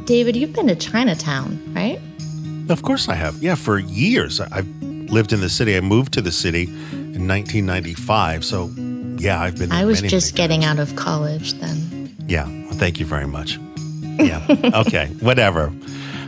David, you've been to Chinatown, right? Of course I have. Yeah, for years. I've lived in the city. I moved to the city in 1995. So, yeah, I've been there I was many, just many getting times. out of college then. Yeah, well, thank you very much. Yeah, okay, whatever.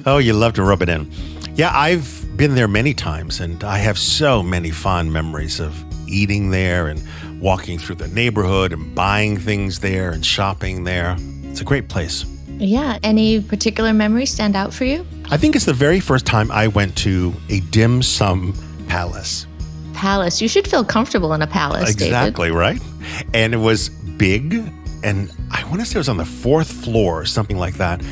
Oh, you love to rub it in. Yeah, I've been there many times, and I have so many fond memories of eating there and walking through the neighborhood and buying things there and shopping there. It's a great place. Yeah. Any particular memories stand out for you? I think it's the very first time I went to a dim sum palace. Palace. You should feel comfortable in a palace, Exactly, right? And it was big, and I want to say it was on the 4th floor or something like that.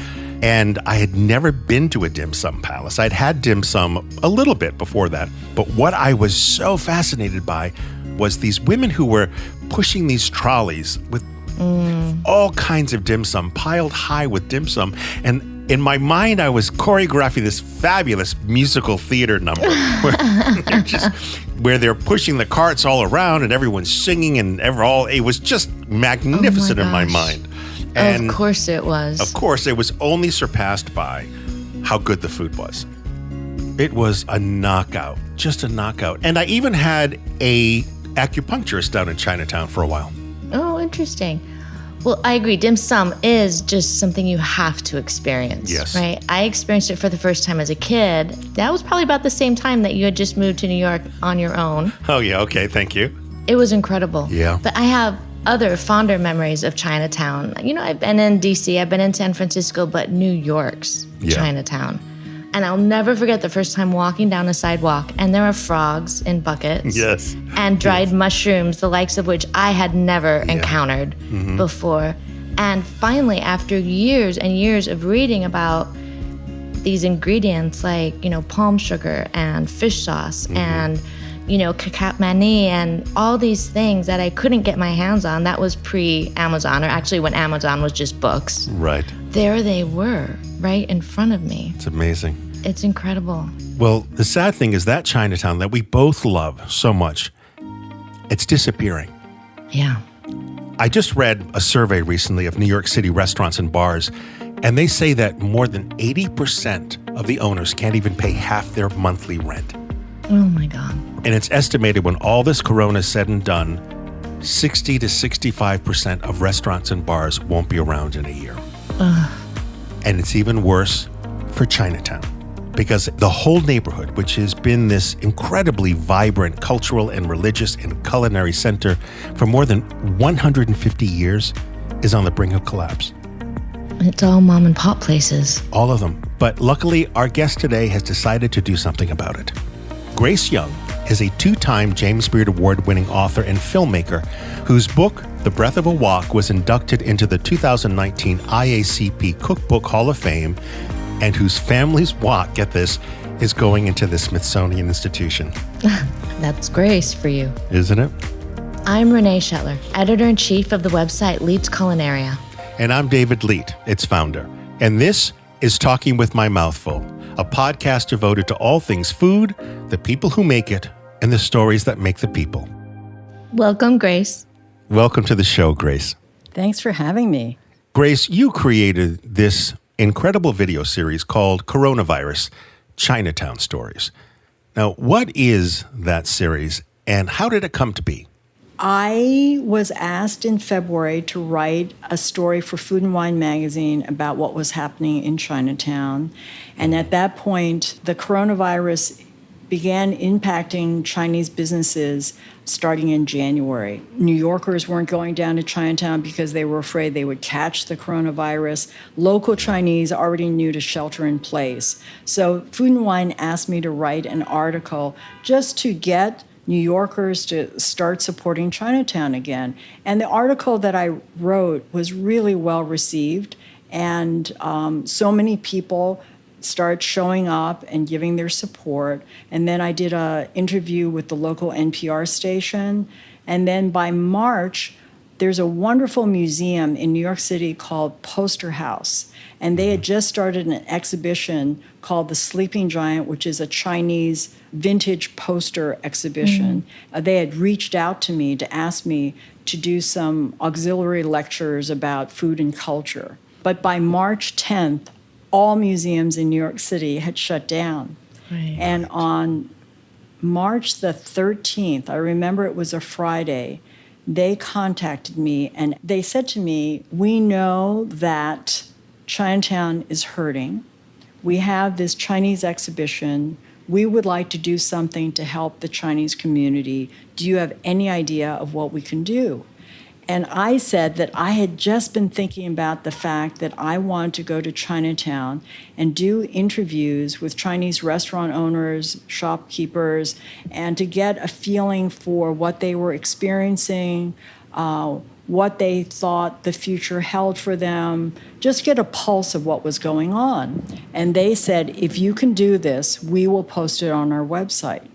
And I had never been to a dim sum palace. I'd had dim sum a little bit before that. But what I was so fascinated by was these women who were pushing these trolleys with all kinds of dim sum, piled high with dim sum. And in my mind, I was choreographing this fabulous musical theater number where they're pushing the carts all around and everyone's singing and it was just magnificent in my mind. And of course it was. Of course, it was only surpassed by how good the food was. It was a knockout, just a knockout. And I even had a acupuncturist down in Chinatown for a while. Oh, interesting. Well, I agree. Dim sum is just something you have to experience. Yes. Right? I experienced it for the first time as a kid. That was probably about the same time that you had just moved to New York on your own. Oh, yeah. Okay. Thank you. It was incredible. Yeah. But I have other fonder memories of Chinatown. You know, I've been in D.C., I've been in San Francisco, but New York's Chinatown. And I'll never forget the first time walking down a sidewalk, and there are frogs in buckets. Yes. And dried mushrooms, the likes of which I had never encountered before. And finally, after years and years of reading about these ingredients like, you know, palm sugar and fish sauce and, you know, cacao mani and all these things that I couldn't get my hands on, that was pre-Amazon, or actually when Amazon was just books. Right. There they were, right in front of me. It's amazing. It's incredible. Well, the sad thing is that Chinatown that we both love so much, it's disappearing. Yeah. I just read a survey recently of New York City restaurants and bars, and they say that more than 80% of the owners can't even pay half their monthly rent. Oh my God. And it's estimated when all this corona is said and done, 60 to 65% of restaurants and bars won't be around in a year. And it's even worse for Chinatown, because the whole neighborhood, which has been this incredibly vibrant cultural and religious and culinary center for more than 150 years, is on the brink of collapse. It's all mom and pop places. All of them. But luckily, our guest today has decided to do something about it. Grace Young is a 2-time James Beard Award-winning author and filmmaker whose book, The Breath of a Wok, was inducted into the 2019 IACP Cookbook Hall of Fame, and whose family's wok, get this, is going into the Smithsonian Institution. That's Grace for you. Isn't it? I'm Renee Shetler, editor-in-chief of the website Leet's Culinaria. And I'm David Leet, its founder. And this is Talking with My Mouthful, a podcast devoted to all things food, the people who make it, and the stories that make the people. Welcome, Grace. Welcome to the show, Grace. Thanks for having me. Grace, you created this incredible video series called Coronavirus, Chinatown Stories. Now, what is that series, and how did it come to be? I was asked in February to write a story for Food and Wine magazine about what was happening in Chinatown. And at that point, the coronavirus began impacting Chinese businesses starting in January. New Yorkers weren't going down to Chinatown because they were afraid they would catch the coronavirus. Local Chinese already knew to shelter in place. So Food and Wine asked me to write an article just to get New Yorkers to start supporting Chinatown again. And the article that I wrote was really well received. And so many people start showing up and giving their support. And then I did an interview with the local NPR station. And then by March, there's a wonderful museum in New York City called Poster House. And they had just started an exhibition called The Sleeping Giant, which is a Chinese vintage poster exhibition. They had reached out to me to ask me to do some auxiliary lectures about food and culture. But by March 10th, all museums in New York City had shut down. Right. And on March the 13th, I remember it was a Friday, they contacted me and they said to me, we know that Chinatown is hurting. We have this Chinese exhibition. We would like to do something to help the Chinese community. Do you have any idea of what we can do? And I said that I had just been thinking about the fact that I wanted to go to Chinatown and do interviews with Chinese restaurant owners, shopkeepers, and to get a feeling for what they were experiencing, what they thought the future held for them, just get a pulse of what was going on. And they said, if you can do this, we will post it on our website.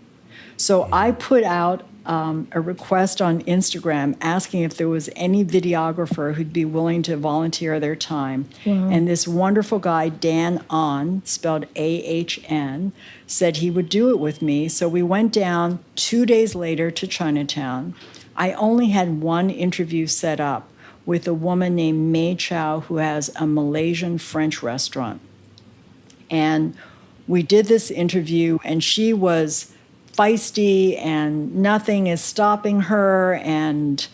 So I put out a request on Instagram asking if there was any videographer who'd be willing to volunteer their time. Wow. And this wonderful guy, Dan Ahn, spelled A-H-N, said he would do it with me. So we went down 2 days later to Chinatown. I only had one interview set up with a woman named Mei Chow who has a Malaysian French restaurant. And we did this interview, and she was feisty and nothing is stopping her, and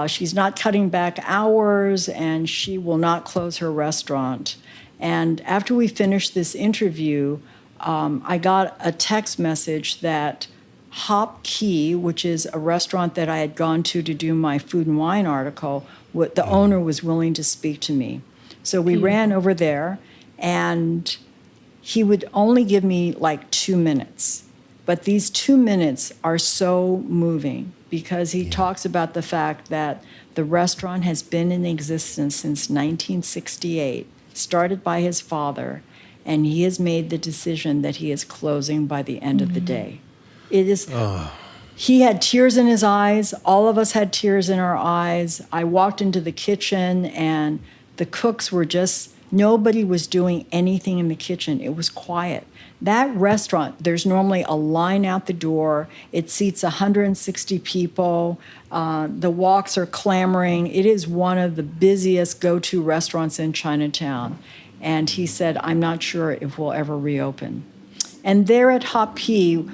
she's not cutting back hours, and she will not close her restaurant. And after we finished this interview, I got a text message that Hop Key, which is a restaurant that I had gone to do my food and wine article, the owner was willing to speak to me. So we ran over there, and he would only give me like 2 minutes. But these 2 minutes are so moving because he talks about the fact that the restaurant has been in existence since 1968, started by his father, and he has made the decision that he is closing by the end of the day. It is. He had tears in his eyes. All of us had tears in our eyes. I walked into the kitchen, and the cooks were just, nobody was doing anything in the kitchen. It was quiet. That restaurant, there's normally a line out the door. It seats 160 people. The walks are clamoring. It is one of the busiest go-to restaurants in Chinatown. And he said, I'm not sure if we'll ever reopen. And there at Hop Key,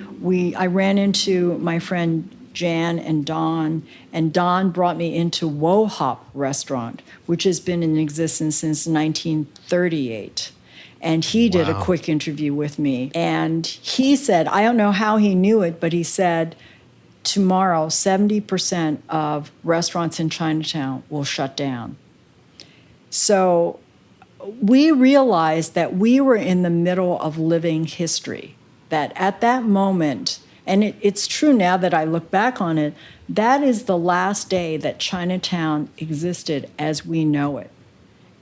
I ran into my friend Jan and Don brought me into Wo Hop Restaurant, which has been in existence since 1938. And he did a quick interview with me. And he said, I don't know how he knew it, but he said, tomorrow, 70% of restaurants in Chinatown will shut down. So we realized that we were in the middle of living history, that at that moment, and it's true now that I look back on it, that is the last day that Chinatown existed as we know it.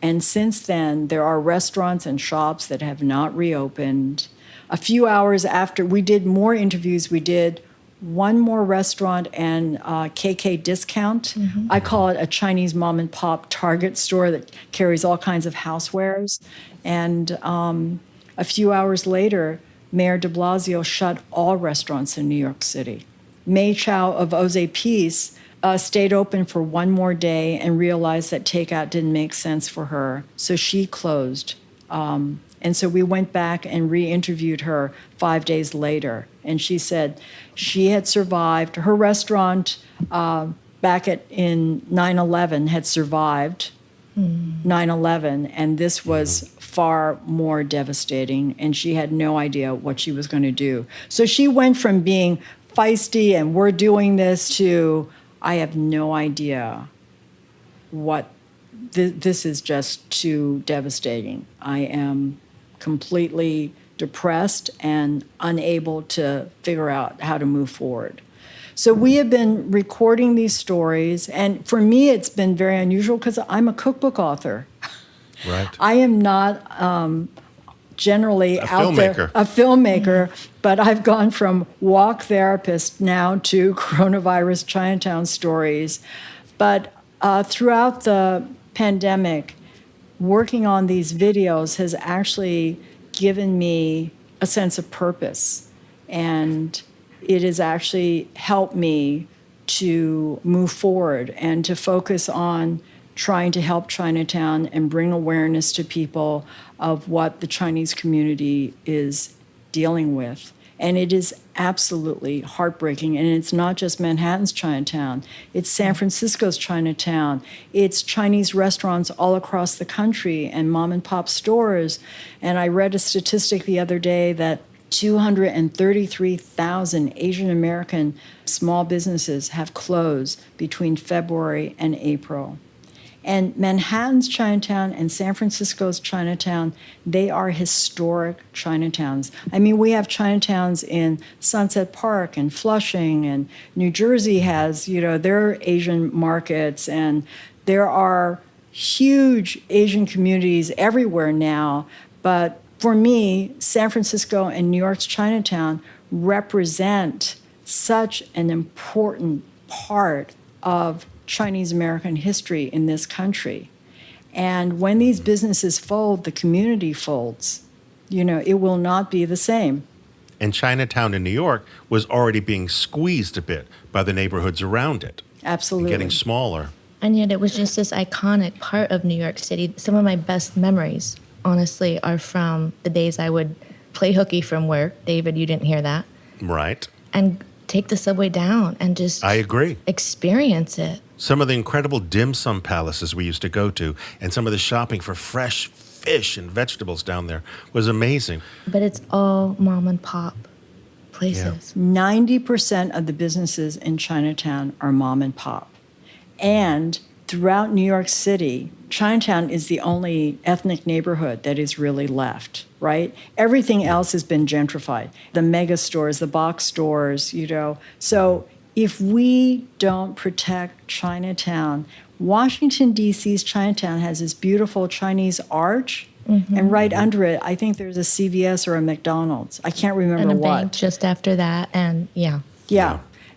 And since then, there are restaurants and shops that have not reopened. A few hours after, we did more interviews. We did one more restaurant and KK Discount. Mm-hmm. I call it a Chinese mom and pop Target store that carries all kinds of housewares. And a few hours later, Mayor de Blasio shut all restaurants in New York City. Mei Chow of Oze Peace stayed open for one more day and realized that takeout didn't make sense for her, so she closed. And so we went back and re-interviewed her 5 days later, and she said she had survived. Her restaurant back in 9/11 had survived 9/11, and this was far more devastating, and she had no idea what she was going to do. So she went from being feisty and we're doing this to I have no idea what, this is just too devastating. I am completely depressed and unable to figure out how to move forward. So we have been recording these stories, and for me it's been very unusual because I'm a cookbook author. Right. I am not generally a filmmaker, but I've gone from walk therapist now to coronavirus Chinatown stories. But throughout the pandemic, working on these videos has actually given me a sense of purpose, and it has actually helped me to move forward and to focus on trying to help Chinatown and bring awareness to people of what the Chinese community is dealing with. And it is absolutely heartbreaking. And it's not just Manhattan's Chinatown, it's San Francisco's Chinatown, it's Chinese restaurants all across the country and mom and pop stores. And I read a statistic the other day that 233,000 Asian American small businesses have closed between February and April. And Manhattan's Chinatown and San Francisco's Chinatown, they are historic Chinatowns. I mean, we have Chinatowns in Sunset Park and Flushing, and New Jersey has, their Asian markets, and there are huge Asian communities everywhere now. But for me, San Francisco and New York's Chinatown represent such an important part of Chinese American history in this country. And when these businesses fold, the community folds. It will not be the same. And Chinatown in New York was already being squeezed a bit by the neighborhoods around it. Absolutely. And getting smaller. And yet it was just this iconic part of New York City. Some of my best memories, honestly, are from the days I would play hooky from work. David, you didn't hear that. Right. And take the subway down and just I agree. Experience it. Some of the incredible dim sum palaces we used to go to and some of the shopping for fresh fish and vegetables down there was amazing. But it's all mom and pop places. 90% of the businesses in Chinatown are mom and pop. And throughout New York City, Chinatown is the only ethnic neighborhood that is really left, right? Everything else has been gentrified. The mega stores, the box stores, So if we don't protect Chinatown, Washington, D.C.'s Chinatown has this beautiful Chinese arch, and right under it, I think there's a CVS or a McDonald's. I can't remember and a what. bank just after that, and yeah.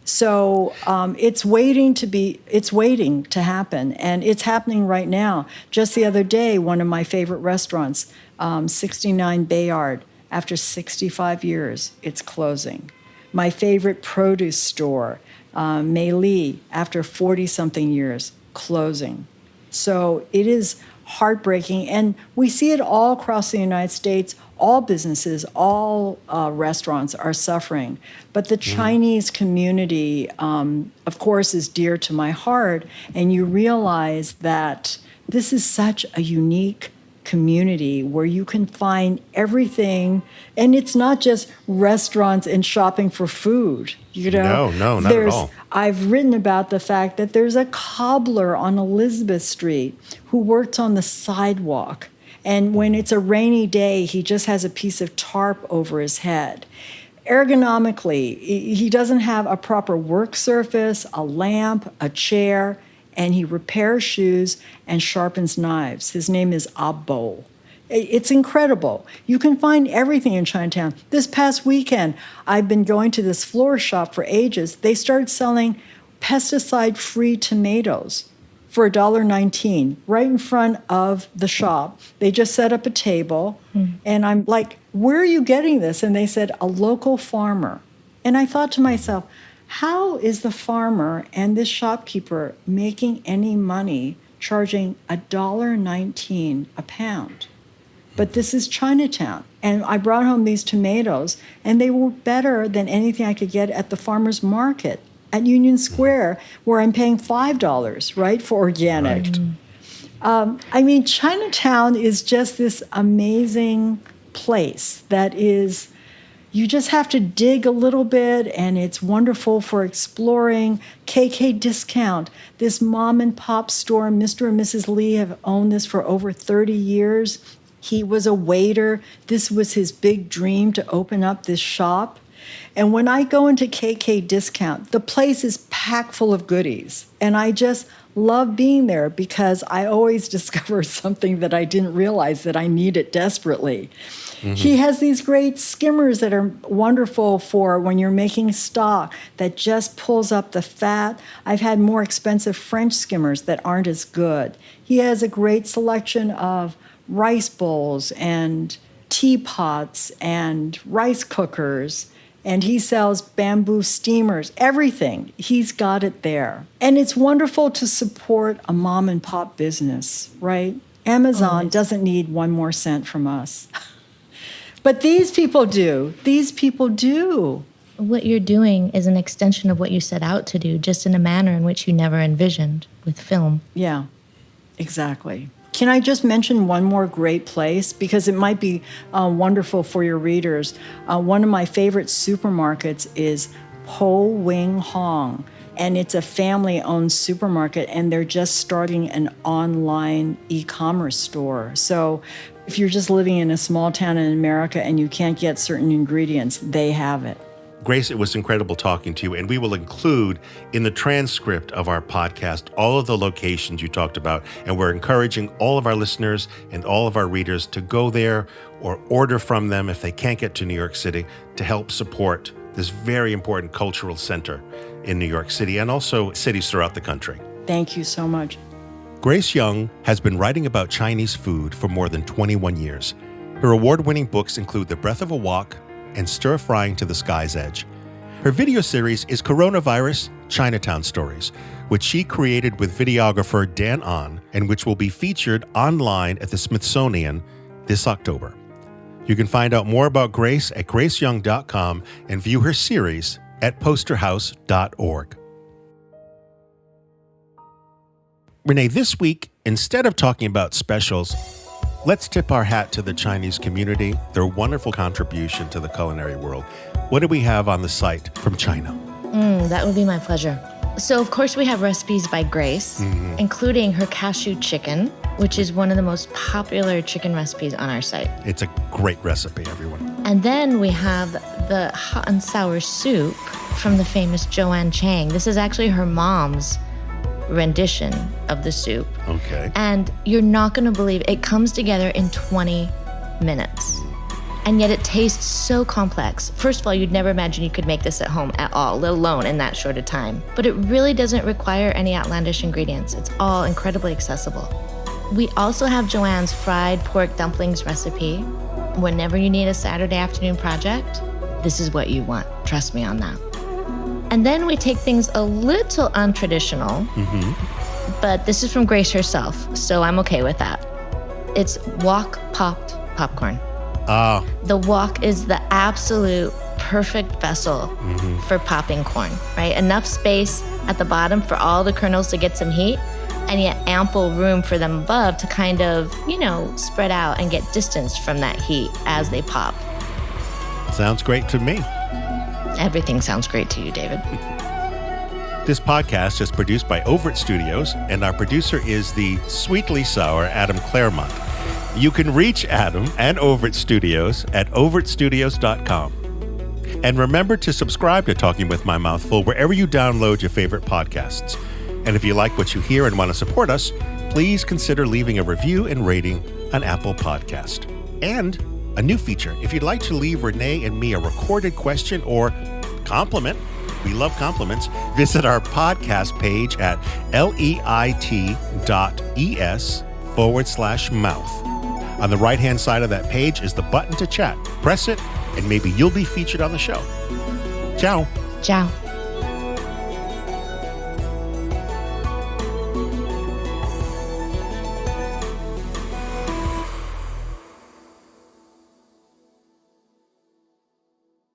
So it's waiting to happen, and it's happening right now. Just the other day, one of my favorite restaurants, 69 Bayard, after 65 years, it's closing. My favorite produce store, Mei Li, after 40-something years, closing. So it is heartbreaking, and we see it all across the United States. All businesses, all restaurants are suffering. But the Chinese community, of course, is dear to my heart. And you realize that this is such a unique community where you can find everything. And it's not just restaurants and shopping for food. No, not at all. I've written about the fact that there's a cobbler on Elizabeth Street who works on the sidewalk. And when it's a rainy day, he just has a piece of tarp over his head. Ergonomically, he doesn't have a proper work surface, a lamp, a chair, and he repairs shoes and sharpens knives. His name is Abbo. It's incredible. You can find everything in Chinatown. This past weekend, I've been going to this florist shop for ages. They started selling pesticide-free tomatoes for $1.19 right in front of the shop. They just set up a table, and I'm like, where are you getting this? And they said, a local farmer. And I thought to myself, how is the farmer and this shopkeeper making any money charging $1.19 a pound? But this is Chinatown. And I brought home these tomatoes, and they were better than anything I could get at the farmer's market at Union Square, where I'm paying $5, right, for organic. Right. Chinatown is just this amazing place that is, you just have to dig a little bit, and it's wonderful for exploring. KK Discount, this mom and pop store, Mr. and Mrs. Lee have owned this for over 30 years. He was a waiter. This was his big dream to open up this shop. And when I go into KK Discount, the place is packed full of goodies. And I just love being there because I always discover something that I didn't realize that I needed desperately. He has these great skimmers that are wonderful for when you're making stock that just pulls up the fat. I've had more expensive French skimmers that aren't as good. He has a great selection of rice bowls and teapots and rice cookers. And he sells bamboo steamers, everything. He's got it there. And it's wonderful to support a mom and pop business, right? Amazon doesn't need 1 more cent from us. But these people do. These people do. What you're doing is an extension of what you set out to do, just in a manner in which you never envisioned with film. Yeah, exactly. Can I just mention one more great place? Because it might be wonderful for your readers. One of my favorite supermarkets is Po Wing Hong, and it's a family-owned supermarket, and they're just starting an online e-commerce store. So if you're just living in a small town in America and you can't get certain ingredients, they have it. Grace, it was incredible talking to you, and we will include in the transcript of our podcast all of the locations you talked about, and we're encouraging all of our listeners and all of our readers to go there or order from them if they can't get to New York City to help support this very important cultural center in New York City and also cities throughout the country. Thank you so much. Grace Young has been writing about Chinese food for more than 21 years. Her award-winning books include The Breath of a Wok and Stir Frying to the Sky's Edge. Her video series is Coronavirus Chinatown Stories, which she created with videographer Dan Ahn and which will be featured online at the Smithsonian this October. You can find out more about Grace at graceyoung.com and view her series at posterhouse.org. Renee, this week, instead of talking about specials, let's tip our hat to the Chinese community, their wonderful contribution to the culinary world. What do we have on the site from China? That would be my pleasure. So, of course, we have recipes by Grace, including her cashew chicken, which is one of the most popular chicken recipes on our site. It's a great recipe, everyone. And then we have the hot and sour soup from the famous Joanne Chang. This is actually her mom's rendition of the soup. Okay. And you're not going to believe it comes together in 20 minutes. And yet it tastes so complex. First of all, you'd never imagine you could make this at home at all, let alone in that short a time. But it really doesn't require any outlandish ingredients. It's all incredibly accessible. We also have Joanne's fried pork dumplings recipe. Whenever you need a Saturday afternoon project, this is what you want. Trust me on that. And then we take things a little untraditional, but this is from Grace herself, so I'm okay with that. It's wok popped popcorn. The wok is the absolute perfect vessel for popping corn, right? Enough space at the bottom for all the kernels to get some heat, and yet ample room for them above to kind of, spread out and get distanced from that heat as they pop. Sounds great to me. Everything sounds great to you, David. This podcast is produced by Overt Studios, and our producer is the sweetly sour Adam Claremont. You can reach Adam and Overt Studios at overtstudios.com. And remember to subscribe to Talking with My Mouth Full wherever you download your favorite podcasts. And if you like what you hear and want to support us, please consider leaving a review and rating on Apple Podcast. And a new feature, if you'd like to leave Renee and me a recorded question or compliment, we love compliments, visit our podcast page at leit.es/mouth. On the right-hand side of that page is the button to chat. Press it, and maybe you'll be featured on the show. Ciao. Ciao.